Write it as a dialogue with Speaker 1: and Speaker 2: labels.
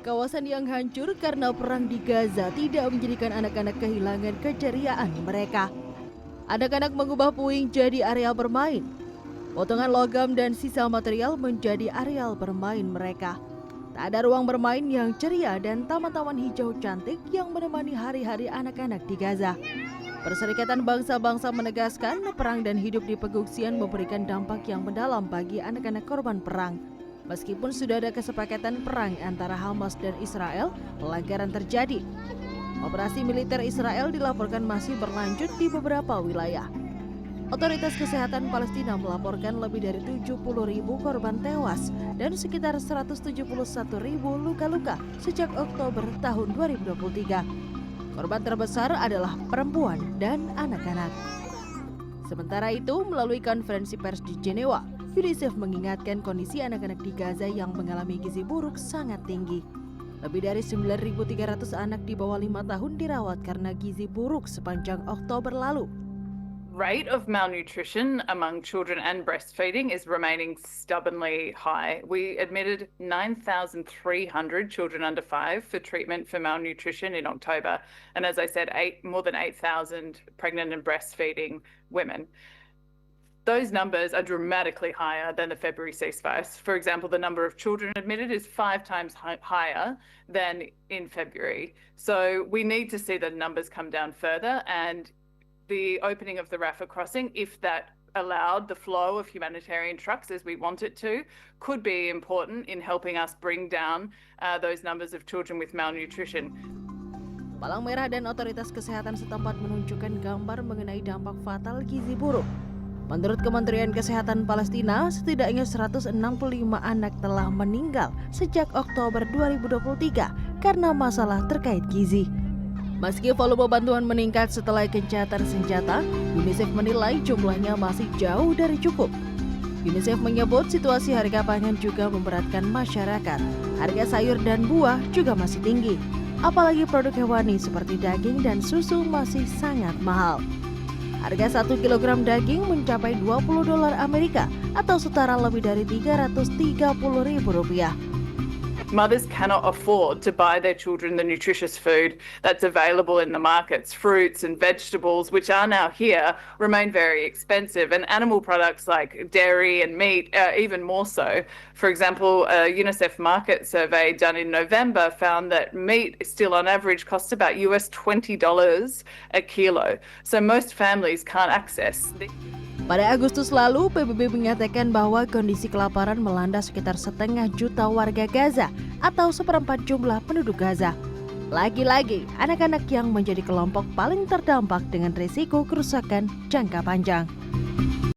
Speaker 1: kawasan yang hancur karena perang di Gaza tidak menjadikan anak-anak kehilangan keceriaan mereka. Anak-anak mengubah puing jadi areal bermain. Potongan logam dan sisa material menjadi areal bermain mereka. Tak ada ruang bermain yang ceria dan taman-taman hijau cantik yang menemani hari-hari anak-anak di Gaza. Perserikatan Bangsa-Bangsa menegaskan perang dan hidup di pengungsian memberikan dampak yang mendalam bagi anak-anak korban perang. Meskipun sudah ada kesepakatan perang antara Hamas dan Israel, pelanggaran terjadi. Operasi militer Israel dilaporkan masih berlanjut di beberapa wilayah. Otoritas Kesehatan Palestina melaporkan lebih dari 70.000 korban tewas dan sekitar 171.000 luka-luka sejak Oktober tahun 2023. Korban terbesar adalah perempuan dan anak-anak. Sementara itu, melalui konferensi pers di Jenewa, UNICEF mengingatkan kondisi anak-anak di Gaza yang mengalami gizi buruk sangat tinggi. Lebih dari 9.300 anak di bawah 5 tahun dirawat karena gizi buruk sepanjang Oktober lalu.
Speaker 2: Rate of malnutrition among children and breastfeeding is remaining stubbornly high. We admitted 9,300 children under 5 for treatment for malnutrition in October. And as I said, more than 8,000 pregnant and breastfeeding women. Those numbers are dramatically higher than the February ceasefires. For example, the number of children admitted is 5 times higher than in February. So we need to see the numbers come down further, and the opening of the Rafah crossing, if that allowed the flow of humanitarian trucks as we want it to, could be important in helping us bring down those numbers of children with malnutrition.
Speaker 1: Palang Merah dan otoritas kesehatan setempat menunjukkan gambar mengenai dampak fatal gizi buruk. Menurut Kementerian Kesehatan Palestina, setidaknya 165 anak telah meninggal sejak Oktober 2023 karena masalah terkait gizi. Meski volume bantuan meningkat setelah gencatan senjata, UNICEF menilai jumlahnya masih jauh dari cukup. UNICEF menyebut situasi harga pangan juga memberatkan masyarakat. Harga sayur dan buah juga masih tinggi. Apalagi produk hewani seperti daging dan susu masih sangat mahal. Harga 1 kg daging mencapai $20 Amerika atau setara lebih dari Rp330.000.
Speaker 2: Mothers cannot afford to buy their children the nutritious food that's available in the markets. Fruits and vegetables, which are now here, remain very expensive, and animal products like dairy and meat even more so. For example, a UNICEF market survey done in November found that meat still on average costs about $20 a kilo. So most families can't access this.
Speaker 1: Pada Agustus lalu, PBB menyatakan bahwa kondisi kelaparan melanda sekitar 500.000 warga Gaza atau seperempat jumlah penduduk Gaza. Lagi-lagi, anak-anak yang menjadi kelompok paling terdampak dengan risiko kerusakan jangka panjang.